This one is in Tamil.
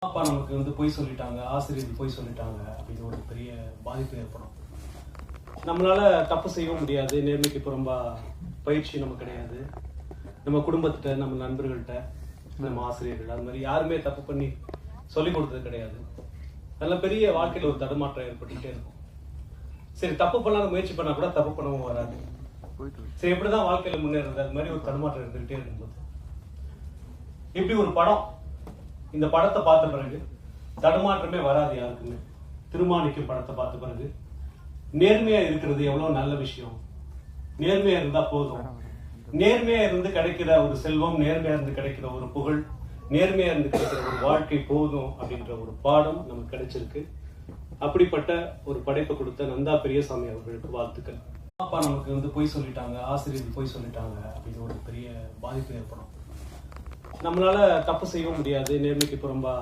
அப்பா நமக்கு பொய் சொல்லிட்டாங்க, ஆசிரியர் பொய் சொல்லிட்டாங்க அப்படின்னு ஒரு பெரிய பாதிப்பு ஏற்படும். நம்மளால தப்பு செய்யவும் முடியாது. நேர்மைக்கு புறம்பா பயிற்சி நமக்கு கிடையாது. நம்ம குடும்பத்திட்ட, நம்ம நண்பர்கள்ட்ட, நம்ம ஆசிரியர்கள், அது மாதிரி யாருமே தப்பு பண்ணி சொல்லிக் கொடுத்தது கிடையாது. அதெல்லாம் பெரிய வாழ்க்கையில் ஒரு தடுமாற்றம் ஏற்பட்டுட்டே இருக்கும். சரி, தப்பு பண்ணாலும் முயற்சி பண்ணா கூட தப்பு பண்ணவும் வராது. சரி, எப்படிதான் வாழ்க்கையில முன்னேறது? அது மாதிரி ஒரு தடுமாற்றம் இருந்துகிட்டே இருக்கும்போது இப்படி ஒரு படம், இந்த படத்தை பார்த்த பிறகு தடுமாற்றமே வராது யாருக்குமே. திருமாணிக்கம் படத்தை பார்த்த பிறகு நேர்மையா இருக்கிறது எவ்வளவு நல்ல விஷயம். நேர்மையா இருந்தா போதும். நேர்மையா இருந்து கிடைக்கிற ஒரு செல்வம், நேர்மையா இருந்து கிடைக்கிற ஒரு புகழ், நேர்மையா இருந்து கிடைக்கிற ஒரு வாழ்க்கை போதும் அப்படின்ற ஒரு பாடம் நமக்கு கிடைச்சிருக்கு. அப்படிப்பட்ட ஒரு படைப்பை கொடுத்த நந்தா பெரியசாமி அவர்களுக்கு வாழ்த்துக்கள். அப்பா நமக்கு பொய் சொல்லிட்டாங்க, ஆசிரியர் பொய் சொல்லிட்டாங்க அப்படின்னு ஒரு பெரிய பாதிப்பு ஏற்படும். நம்மளால தப்பு செய்யவும் முடியாது. நேர்மைக்கு புறம்பா